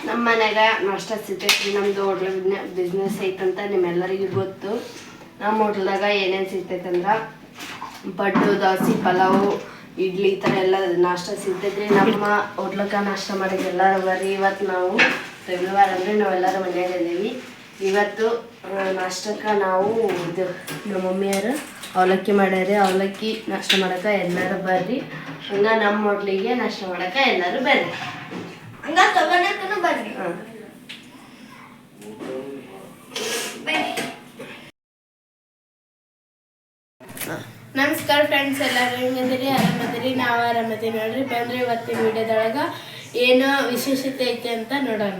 ನಮ್ಮ ಮನೆಗ ನಾಷ್ಟ ಸಿಗ್ತೈತಿ. ನಮ್ದು ಹೋಟ್ಲ್ ಬಿಸ್ನೆಸ್ ಐತಂತ ನಿಮ್ಮೆಲ್ಲರಿಗೂ ಗೊತ್ತು. ನಮ್ಮ ಹೋಟ್ಲ್ದಾಗ ಏನೇನು ಸಿಗ್ತೈತೆ ಅಂದ್ರೆ ಪಡ್ಡು, ದೋಸೆ, ಪಲಾವು, ಇಡ್ಲಿ ಈ ಥರ ಎಲ್ಲ ನಾಷ್ಟ ಸಿಗ್ತೈತ್ರಿ. ನಮ್ಮ ಹೋಟ್ಲಕ್ಕೆ ನಾಷ್ಟ ಮಾಡಿದ ಎಲ್ಲರೂ ಬರ್ರಿ. ಇವತ್ತು ನಾವು ರವಿವಾರ ಅಂದರೆ ನಾವೆಲ್ಲರೂ ಮನೆಯಾಗ ಇದ್ದೀವಿ. ಇವತ್ತು ನಾಷ್ಟಕ್ಕೆ ನಾವು ಇದು ನಮ್ಮ ಮಮ್ಮಿಯರು ಅವಲಕ್ಕಿ ಮಾಡ್ಯಾರ. ಅವಲಕ್ಕಿ ನಾಷ್ಟ ಮಾಡೋಕೆ ಎಲ್ಲರೂ ಬರ್ರಿ. ಹಂಗೆ ನಮ್ಮ ಹೋಟ್ಲಿಗೆ ನಾಷ್ಟ ಮಾಡೋಕೆ ಎಲ್ಲರೂ ಬರ್ರಿ. ಹಂಗೆ ತಗೊಳಕ್ಕೂ ಬರ್ರಿ. ನಮಸ್ಕಾರ ಫ್ರೆಂಡ್ಸ್, ಎಲ್ಲರೂ ಹೆಂಗದಿರಿ? ಆರಾಮದಿರಿ? ನಾವು ಆರಾಮದಿರಿ ನೋಡ್ರಿ. ಬಂದ್ರೆ ಇವತ್ತಿನ ವಿಡಿಯೋದೊಳಗೆ ಏನು ವಿಶೇಷತೆ ಐತೆ ಅಂತ ನೋಡೋಣ.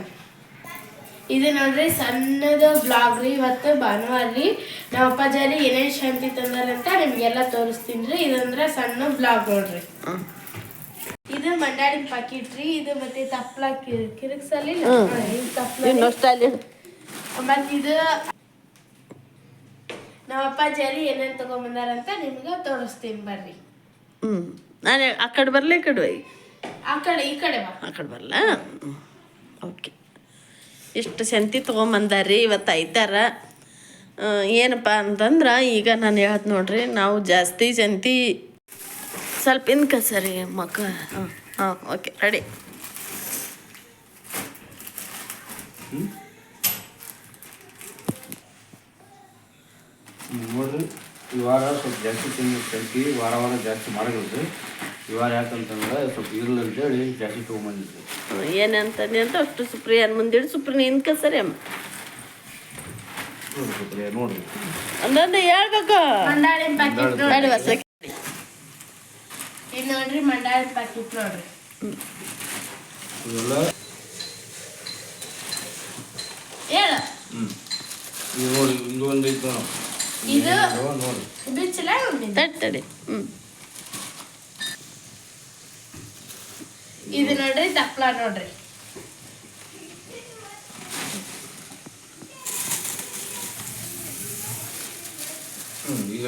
ಇದು ನೋಡ್ರಿ ಸಣ್ಣದು ಬ್ಲಾಗ್ ರೀ. ಇವತ್ತು ಭಾನುವಾರ ರೀ. ನಮ್ಮ ಅಪ್ಪಾಜಾರಿ ಏನೇನು ಶಾಂತಿ ತಂದಾರಂತ ನಿಮಗೆಲ್ಲ ತೋರಿಸ್ತೀನಿ ರೀ. ಇದಂದ್ರೆ ಸಣ್ಣ ಬ್ಲಾಗ್ ನೋಡ್ರಿ. ಇದು ಮಂಡಾಳಿನ ಪಾಕಿಟ್ ರೀ. ಇದು ಮತ್ತೆ ತಪ್ಪಲ ಕಿರಿಕ್ಸಲ್ಲಿ ಮತ್ತೆ ಇದು ನಮ್ಮ ಅಪ್ಪಾಜಾರಿ ಏನೇನು ತಗೊಂಬಂದಾರಂತ ನಿಮ್ಗೆ ತೋರಿಸ್ತೀನಿ ಬರ್ರಿ. ನಾನು ಆ ಕಡೆ ಬರಲೇ ಈ ಕಡೆ ಈ ಕಡೆ ಬಾ. ಆ ಕಡೆ ಬರಲ್ಲ. ಓಕೆ, ಇಷ್ಟು ಸಂತಿ ತೊಗೊಂಬಂದಾರಿ ಇವತ್ತು ಐತಾರ. ಏನಪ್ಪ ಅಂತಂದ್ರೆ ಈಗ ನಾನು ಹೇಳ್ದು ನೋಡ್ರಿ, ನಾವು ಜಾಸ್ತಿ ಸಂತಿ ಸ್ವಲ್ಪ ಇನ್ಕ ಸರಿ ಹಾಂ ಓಕೆ ರೆಡಿ. ನೋಡ್ರಿ, ಈ ವಾರ ಸ್ವಲ್ಪ ಜಾಸ್ತಿ ಸಂತಿ ವಾರ ಜಾಸ್ತಿ ಮಾಡೋದ್ರಿ. ಈ ವಾರ ಯಾಕಂತಂದ್ರೆ ಸ್ವಲ್ಪ ಇರಲಿ ಅಂತೇಳಿ ಜಾಸ್ತಿ ತೊಗೊಂಬಂದಿದ್ವಿ. ಏನಂತಾನೆ ಅಂತ ಅಷ್ಟು ಸುಪ್ರಿಯನ್ ಮುಂದಿಡು. ಸುಪ್ರಿಯ ಇನ್ಕ ಸರಿ ಅಮ್ಮ ನೋಡ್ರಿ ಸುಪ್ರಿಯ, ನೋಡ್ರಿ ಅಂದಂದ್ರೆ ಹೇಳ್ಬೇಕು. ಮಂಡಾಳಿನ ಪಾಕಿಟ್ ನೋಡಿ ಹೊಸ ಇದು ನೋಡ್ರಿ ಮಂಡಾಳಿನ ಪಾಕಿಟ್ ನೋಡ್ರಿ. ಇವೆಲ್ಲ ಹೇಳ ಇದು ನೋಡಿ, ಇದು ಒಂದು ಐತೆ ಇದು ನೋಡಿ ಬಿಚ್ಚಲ ತಡಿ. ಇದು ನೋಡ್ರಿ ತಪ್ಪಲ ನೋಡ್ರಿ. ಈಗ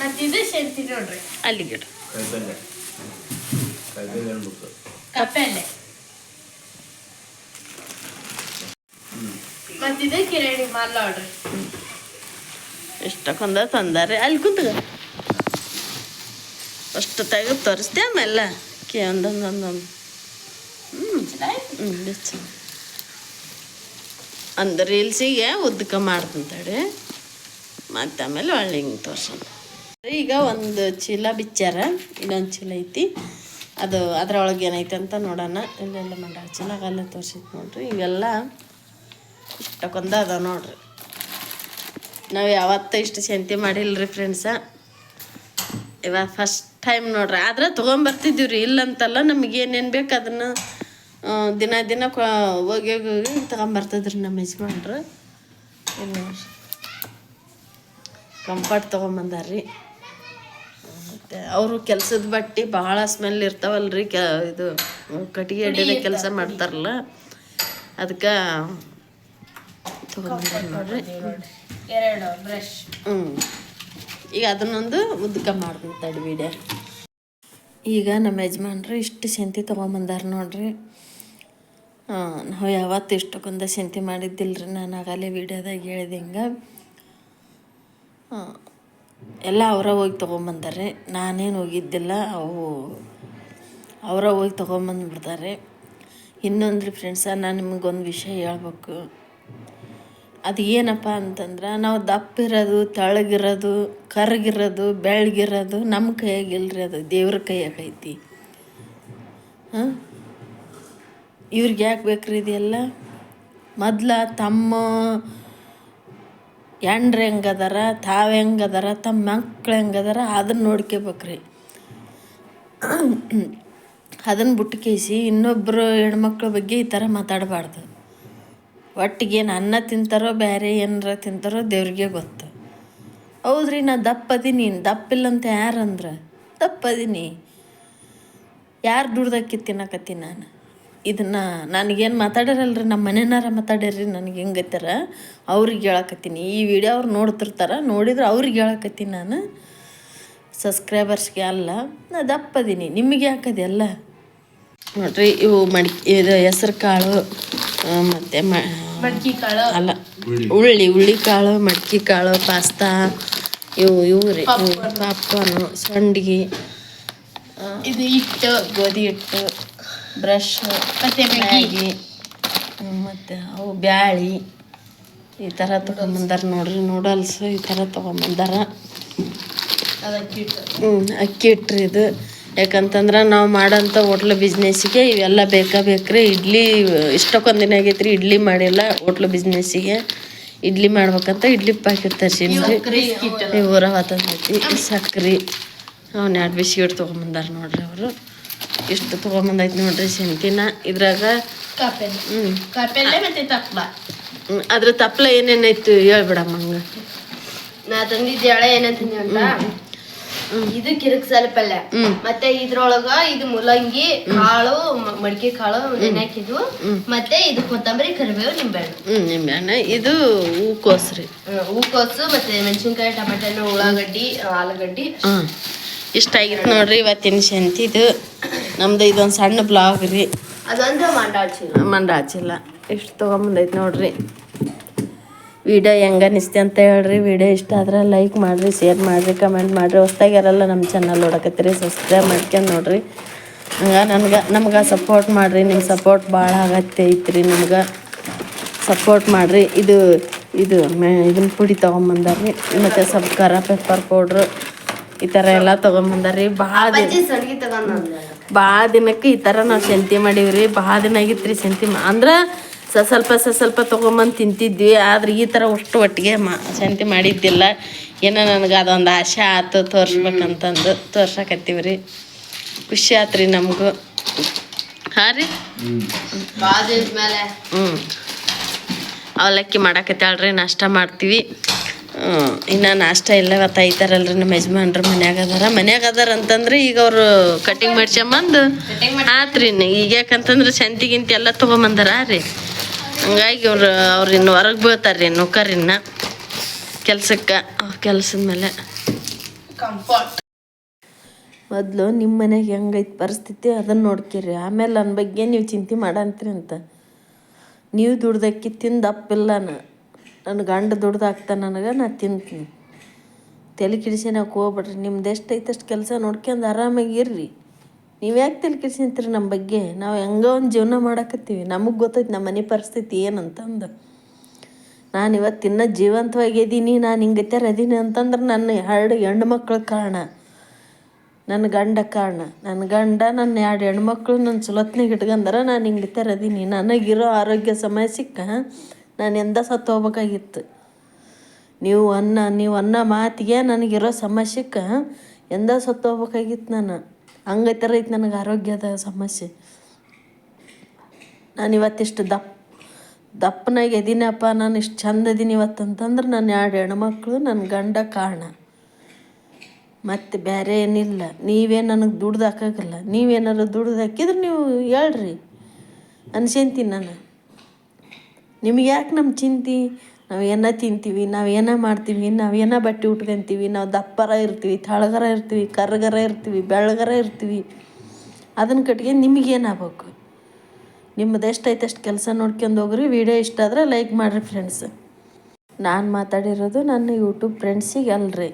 ಮತ್ತಿದು ಶೆಂತಿ ನೋಡ್ರಿ. ಅಲ್ಲಿ ಗಿಡ ಕಾಯಿಪಲ್ಲೆ ಅನ್ಬೇಕು. ಕಪ್ಪೆಲೆ. ಮತ್ತಿದು ಕಿರಾಣಿ ಮಾಲ್ ನೋಡ್ರಿ. ಇಷ್ಟಕ್ಕೊಂದ ತಂದಾರೆ. ಅಲ್ಲಿ ಕುಂತಗ ಅಷ್ಟು ತೆಗೆದು ತೋರಿಸ್ತೆ ಆಮೇಲೆ ಒಂದೊಂದೊಂದೊಂದು ಬಿಚ್ಚ ಅಂದ್ರೆ ರೀಲ್ಸಿಗೆ ಉದ್ದಕ ಮಾಡ್ತಂತೇಳಿ ಮತ್ತೆ ಆಮೇಲೆ ಒಳ್ಳೆ ಹಿಂಗೆ ತೋರ್ಸೋಣ. ಈಗ ಒಂದು ಚೀಲ ಬಿಚ್ಚಾರ, ಇನ್ನೊಂದು ಚೀಲ ಐತಿ. ಅದು ಅದ್ರೊಳಗೆ ಏನೈತೆ ಅಂತ ನೋಡೋಣ. ಇಲ್ಲೆಲ್ಲ ಮಂಡಾಳ ಚೀಲ ಅಲ್ಲೇ ತೋರ್ಸಿತ್ತು ನೋಡ್ರಿ. ಇವೆಲ್ಲ ಇಷ್ಟಕ್ಕೊಂದ ಅದ ನೋಡ್ರಿ. ನಾವು ಯಾವತ್ತೂ ಇಷ್ಟು ಸಂತಿ ಮಾಡಿಲ್ಲರಿ ಫ್ರೆಂಡ್ಸ. ಇವಾಗ ಫಸ್ಟ್ ಟೈಮ್ ನೋಡ್ರಿ. ಆದ್ರೆ ತೊಗೊಂಬರ್ತಿದ್ದೀವಿ ರೀ, ಇಲ್ಲಂತಲ್ಲ. ನಮಗೆ ಏನೇನು ಬೇಕು ಅದನ್ನು ದಿನ ಹೋಗಿ ತೊಗೊಂಬರ್ತದ್ರಿ ನಮ್ಮ ಯಜಮಾನ್ರು. ಏನು ನೋಡ್ರಿ ಕಂಫರ್ಟ್ ತೊಗೊಂಬಂದಾರ್ರಿ. ಮತ್ತು ಅವರು ಕೆಲಸದ ಬಟ್ಟೆ ಭಾಳ ಸ್ಮೆಲ್ ಇರ್ತಾವಲ್ರಿ. ಇದು ಕಟ್ಟಿಗೆ ಅಡ್ಡಿದ ಕೆಲಸ ಮಾಡ್ತಾರಲ್ಲ, ಅದಕ್ಕೆ ತೊಗೊಂಬಂದಾರ ನೋಡ್ರಿ. ಎರಡು ಬ್ರಷ್. ಈಗ ಅದನ್ನೊಂದು ಉದ್ಕ ಮಾಡ್ತೀನಿ ತಡಿ ವಿಡಿಯೋ. ಈಗ ನಮ್ಮ ಯಜಮಾನ್ರು ಇಷ್ಟು ಸಂತಿ ತೊಗೊಂಬಂದಾರ ನೋಡ್ರಿ. ನಾವು ಯಾವತ್ತು ಇಷ್ಟಕ್ಕೊಂದು ಸಂತಿ ಮಾಡಿದ್ದಿಲ್ರಿ. ನಾನು ಆಗಲೇ ವಿಡಿಯೋದಾಗ ಹೇಳಿದೆ ಹಿಂಗೆ. ಎಲ್ಲ ಅವರ ಹೋಗಿ ತೊಗೊಂಬಂದಾರೆ, ನಾನೇನು ಹೋಗಿದ್ದಿಲ್ಲ. ಅವರ ಹೋಗಿ ತೊಗೊಂಬಂದ್ಬಿಡ್ತಾರೆ. ಇನ್ನೊಂದು ಫ್ರೆಂಡ್ಸ, ನಾನು ನಿಮಗೊಂದು ವಿಷಯ ಹೇಳ್ಬೇಕು. ಅದು ಏನಪ್ಪ ಅಂತಂದ್ರೆ, ನಾವು ದಪ್ಪಿರೋದು, ತೆಳಗಿರೋದು, ಕರ್ಗಿರೋದು, ಬೆಳಗಿರೋದು ನಮ್ಮ ಕೈಯಾಗಿಲ್ರಿ. ಅದು ದೇವ್ರ ಕೈಯಾಗೈತಿ. ಇವ್ರಿಗೆ ಯಾಕೆ ಬೇಕ್ರಿ ಇದೆಲ್ಲ? ಮೊದ್ಲ ತಮ್ಮ ಹೆಂಡ್ರು ಹೆಂಗದಾರ, ತಾವು ಹೆಂಗದಾರ, ತಮ್ಮ ಮಕ್ಳು ಹೆಂಗದಾರ ಅದನ್ನು ನೋಡ್ಕೋಬೇಕ್ರಿ. ಅದನ್ನು ಬಿಟ್ಕೇಸಿ ಇನ್ನೊಬ್ಬರು ಹೆಣ್ಮಕ್ಳ ಬಗ್ಗೆ ಈ ಥರ ಮಾತಾಡಬಾರ್ದು. ಒಟ್ಟಿಗೆ ಅನ್ನ ತಿಂತಾರೋ ಬೇರೆ ಏನಾರ ತಿಂತಾರೋ ದೇವ್ರಿಗೆ ಗೊತ್ತು. ಹೌದ್ರಿ, ನಾ ದಪ್ಪದೀನಿ. ದಪ್ಪಿಲ್ಲಂತ ಯಾರಂದ್ರೆ ದಪ್ಪದೀನಿ. ಯಾರು ದುಡ್ದಕ್ಕಿ ತಿನ್ನಕತ್ತೀನಿ ನಾನು. ಇದನ್ನು ನನಗೇನು ಮಾತಾಡ್ಯಾರಲ್ರಿ, ನಮ್ಮ ಮನೆನಾರ ಮಾತಾಡ್ಯಾರ್ರಿ ನನಗೆ ಹೆಂಗೈತಾರ ಅವ್ರಿಗೆ ಹೇಳಕತ್ತೀನಿ. ಈ ವಿಡಿಯೋ ಅವ್ರು ನೋಡ್ತಿರ್ತಾರೆ, ನೋಡಿದ್ರೆ ಅವ್ರಿಗೆ ಹೇಳಕತ್ತೀನಿ ನಾನು. ಸಬ್ಸ್ಕ್ರೈಬರ್ಸ್ಗೆ ಅಲ್ಲ. ನಾ ದಪ್ಪದೀನಿ, ನಿಮಗೆ ಹಾಕದೆಲ್ಲ ನೋಡ್ರಿ. ಇವು ಇದು ಹೆಸ್ರು ಕಾಳು, ಮತ್ತು ಮಡ್ಕಿ ಕಾಳು ಅಲ್ಲ ಉಳ್ಳಿ ಕಾಳು ಮಡ್ಕಿ ಕಾಳು ಪಾಸ್ತಾ ಇವು ರೀ ಪಾಪ್ಕಾರ್ನು ಸಂಡಿಗೆ ಇದು ಹಿಟ್ಟು ಗೋಧಿ ಹಿಟ್ಟು ಬ್ರಷ್ ಮತ್ತೆ ಮ್ಯಾಗಿ ಮತ್ತು ಅವು ಬ್ಯಾಳಿ ಈ ಥರ ತೊಗೊಂಬಂದಾರ ನೋಡ್ರಿ ನೂಡಲ್ಸ್ ಈ ಥರ ತೊಗೊಂಬಂದಾರ ಅದಕ್ಕೆ ಹಿಟ್ಟು ಅಕ್ಕಿ ಹಿಟ್ರಿ ಇದು ಯಾಕಂತಂದ್ರೆ ನಾವು ಮಾಡೋಂಥ ಹೋಟ್ಲು ಬಿಸ್ನೆಸ್ಸಿಗೆ ಇವೆಲ್ಲ ಬೇಕ್ರಿ ಇಡ್ಲಿ ಇಷ್ಟಕ್ಕೊಂದಿನ ಆಗೈತ್ರಿ ಇಡ್ಲಿ ಮಾಡಿಲ್ಲ ಹೋಟ್ಲು ಬಿಸ್ನೆಸ್ಸಿಗೆ ಇಡ್ಲಿ ಮಾಡ್ಬೇಕಂತ ಇಡ್ಲಿ ಪ್ಯಾಕೆಟ್ ತರ್ಸಿನ್ರಿ ಇವು ರವೆ ತಂದೈತಿ ಸಕ್ರೆ ಅವ್ನು 2 ಬಿಸ್ಕಿಟ್ ತೊಗೊಂಬಂದಾರ ನೋಡ್ರಿ ಅವರು ಇಷ್ಟು ತೊಗೊಂಬಂದೈತಿ ನೋಡ್ರಿ ಶಂತಿನ ಇದ್ರಾಗ ಕಾಪೆಲ್ಲೆ ಮತ್ತೆ ತಪ್ಪಲ ಅದ್ರ ತಪ್ಪಲ ಏನೇನೈತು ಹೇಳ್ಬಿಡಮ್ಮ ಹಂಗೆ ನಾ ತಂದಿದ್ದ ಎಳೆ ಏನಂತೀನಿ ಅಂತ ಇದು ಕಿರಿಕ್ಸಾಲ ಪಲ್ಯ ಮತ್ತೆ ಇದ್ರೊಳಗ ಇದು ಮುಲ್ಲಂಗಿ ಕಾಳು ಮಡಿಕೆ ಕಾಳು ನೆನೆಹಾಕಿದ್ವು ಮತ್ತೆ ಇದು ಕೊತ್ತಂಬರಿ ಕರಿಬೇವು ನಿಂಬೆಹಣ್ಣು ನಿಂಬೆಹಣ್ಣು ಇದು ಹೂಕೋಸ್ರಿ ಹೂಕೋಸು ಮತ್ತೆ ಮೆಣಸಿನ್ಕಾಯಿ ಟಮಾಟೆ ಹಣ್ಣು ಉಳ್ಳಾಗಡ್ಡಿ ಆಲೂಗಡ್ಡಿ ಇಷ್ಟ ಆಗಿತ್ತು ನೋಡ್ರಿ ಇವತ್ತಿನ ಶಂತಿದು ನಮ್ದು ಇದೊಂದು ಸಣ್ಣ ಬ್ಲಾಗ್ ರೀ ಅದೊಂದು ಮಂಡ ಹಚ್ಚಿಲ್ಲ ಇಷ್ಟು ತೊಗೊಂಬಂದೈತಿ ನೋಡ್ರಿ ವಿಡಿಯೋ ಹೆಂಗೆ ಅನಿಸ್ತಿ ಅಂತ ಹೇಳ್ರಿ ವಿಡಿಯೋ ಇಷ್ಟ ಆದ್ರೆ ಲೈಕ್ ಮಾಡಿರಿ ಶೇರ್ ಮಾಡಿರಿ ಕಮೆಂಟ್ ಮಾಡಿರಿ ಹೊಸ್ದಾಗ್ಯಾರಲ್ಲ ನಮ್ಮ ಚಾನಲ್ ನೋಡಕತ್ತೀರಿ ಸಬ್ಸ್ಕ್ರೈಬ್ ಮಾಡ್ಕೊಂಡು ನೋಡ್ರಿ ಹಂಗೆ ನಮ್ಗೆ ಸಪೋರ್ಟ್ ಮಾಡಿರಿ ನಿಮ್ಮ ಸಪೋರ್ಟ್ ಭಾಳ ಅಗತ್ಯ ಐತ್ರಿ ನಿಮ್ಗೆ ಸಪೋರ್ಟ್ ಮಾಡಿರಿ ಇದನ್ನ ಪುಡಿ ತೊಗೊಂಬಂದಾರ್ರಿ ಮತ್ತು ಸ್ವಲ್ಪ ಖಾರ ಪೆಪ್ಪರ್ ಪೌಡ್ರು ಈ ಥರ ಎಲ್ಲ ತೊಗೊಂಬಂದಾರ್ರಿ ಭಾಳ ದಿನಕ್ಕೆ ಈ ಥರ ನಾವು ಶಂತಿ ಮಾಡೀವ್ರಿ ಭಾಳ ದಿನ ಆಗಿತ್ತು ಶಂತಿ ಅಂದ್ರೆ ಸ್ವಲ್ಪ ತೊಗೊಂಬಂದು ತಿಂತಿದ್ವಿ ಆದ್ರೆ ಈ ಥರ ಅಷ್ಟು ಒಟ್ಟಿಗೆ ಶಂತಿ ಮಾಡಿದ್ದಿಲ್ಲ ಏನೋ ನನಗೆ ಅದೊಂದು ಆಸೆ ಆಯ್ತು ತೋರಿಸ್ಬೇಕಂತಂದು ತೋರ್ಸಕತ್ತೀವಿ ರೀ ಖುಷಿ ಆಯ್ತು ರೀ ನಮಗೂ ಹಾಂ ರೀ ಅವಲಕ್ಕಿ ಮಾಡಾಕತ್ತಾಳ್ರಿ ನಾಷ್ಟ ಮಾಡ್ತೀವಿ ಇನ್ನು ನಾಷ್ಟ ಇಲ್ಲ ಇವತ್ತು ಐತಾರಲ್ರಿ ನಮ್ಮ ಯಜಮಾನ್ರು ಮನ್ಯಾಗ ಅದಾರ ಅಂತಂದ್ರೆ ಈಗ ಅವರು ಕಟಿಂಗ್ ಮಾಡ್ಸ್ಕೊಂಬಂದು ಆತ್ರಿ ಈಗ ಯಾಕಂತಂದ್ರೆ ಸಂತಿಗಿಂತ ಎಲ್ಲ ತೊಗೊಂಬಂದಾರ ರೀ ಹಂಗಾಗಿ ಅವ್ರು ಇನ್ನು ಹೊರಗೆ ಬೀಳ್ತಾರೆ ರೀ ನೌಕರಿನ ಕೆಲ್ಸದ ಮೇಲೆ ಮೊದಲು ನಿಮ್ಮ ಮನೆಗೆ ಹೆಂಗೈತೆ ಪರಿಸ್ಥಿತಿ ಅದನ್ನು ನೋಡ್ಕಿರಿ ಆಮೇಲೆ ನನ್ನ ಬಗ್ಗೆ ನೀವು ಚಿಂತೆ ಮಾಡಂತ್ರಿ ಅಂತ ನೀವು ದುಡ್ದಕ್ಕಿ ತಿಂದು ಅಪ್ಪಿಲ್ಲ ನನ್ನ ಗಂಡ ದುಡ್ದು ಹಾಕ್ತಾನೆ ನನಗೆ ನಾ ತಿಂತೀನಿ ತಲೆ ಕಿಡಿಸ್ಕೊಳಕ್ಕೆ ಹೋಗ್ಬೇಡ್ರಿ ನಿಮ್ದು ಎಷ್ಟೈತೆ ಅಷ್ಟು ಕೆಲಸ ನೋಡ್ಕೊಂಡು ಆರಾಮಾಗಿ ಇರ್ರಿ ನೀವು ಯಾಕೆ ತಲೆ ಕಿಡಿಸ್ಕೊಂತೀರಿ ನಮ್ಮ ಬಗ್ಗೆ ನಾವು ಹೆಂಗೋ ಒಂದು ಜೀವನ ಮಾಡಕತ್ತೀವಿ ನಮಗೆ ಗೊತ್ತೈತೆ ನಮ್ಮ ಮನೆ ಪರಿಸ್ಥಿತಿ ಏನಂತಂದು ನಾನು ಇವತ್ತು ಇನ್ನೂ ಜೀವಂತವಾಗಿದ್ದೀನಿ ನಾನು ಹಿಂಗತ್ಯಾರ ಅದೀನಿ ಅಂತಂದ್ರೆ ನನ್ನ 2 ಹೆಣ್ಣು ಮಕ್ಳ ಕಾರಣ ನನ್ನ ಗಂಡ ಕಾರಣ ನನ್ನ ಗಂಡ ನನ್ನ 2 ಹೆಣ್ಮಕ್ಳು ನನ್ನ ಸುಲತ್ನಾಗ ಇಟ್ಕೊಂಡಾರ ನಾನು ಹಿಂಗತ್ಯಾರ ಅದೀನಿ ನನಗಿರೋ ಆರೋಗ್ಯ ಸಮಸ್ಯೆಗೆ ನಾನು ಎಂದ ಸತ್ತು ಹೋಗ್ಬೇಕಾಗಿತ್ತು ನೀವು ಅನ್ನೋ ಮಾತಿಗೆ ನನಗಿರೋ ಸಮಸ್ಯೆಗೆ ಎಂದ ಸತ್ತು ಹೋಗ್ಬೇಕಾಗಿತ್ತು ನಾನು ಹಂಗೈತರ ಐತೆ ನನಗೆ ಆರೋಗ್ಯದ ಸಮಸ್ಯೆ ನಾನು ಇವತ್ತಿಷ್ಟು ದಪ್ಪನಾಗ ಇದೀನಪ್ಪ ನಾನು ಇಷ್ಟು ಚಂದ ಇದೀನಿ ಇವತ್ತಂತಂದ್ರೆ ನನ್ನ 2 ಹೆಣ್ಮಕ್ಳು ನನ್ನ ಗಂಡ ಕಾರಣ ಮತ್ತು ಬೇರೆ ಏನಿಲ್ಲ ನೀವೇ ನನಗೆ ದುಡ್ದು ಹಾಕೋಕ್ಕಲ್ಲ ನೀವೇನಾರು ದುಡ್ದು ಹಾಕಿದ್ರೆ ನೀವು ಹೇಳ್ರಿ ಅನ್ಸ್ಕೊಂತೀನಿ ನಾನು ನಿಮಗೆ ಯಾಕೆ ನಮ್ಮ ಚಿಂತೆ ನಾವು ಏನೋ ತಿಂತೀವಿ ನಾವು ಏನೋ ಮಾಡ್ತೀವಿ ನಾವು ಏನೋ ಬಟ್ಟೆ ಉಟ್ಕೊಂತೀವಿ ನಾವು ದಪ್ಪರ ಇರ್ತೀವಿ ತಳಗರ ಇರ್ತೀವಿ ಕರ್ಗರ ಇರ್ತೀವಿ ಬೆಳಗರ ಇರ್ತೀವಿ ಅದನ್ನು ಕಟ್ಕೊಂಡು ನಿಮಗೇನಾಗಬೇಕು ನಿಮ್ಮದು ಎಷ್ಟೈತೆ ಅಷ್ಟು ಕೆಲಸ ನೋಡ್ಕೊಂಡು ಹೋಗ್ರಿ ವಿಡಿಯೋ ಇಷ್ಟ ಆದರೆ ಲೈಕ್ ಮಾಡಿರಿ ಫ್ರೆಂಡ್ಸ್ ನಾನು ಮಾತಾಡಿರೋದು ನನ್ನ ಯೂಟ್ಯೂಬ್ ಫ್ರೆಂಡ್ಸಿಗೆ ಅಲ್ರಿ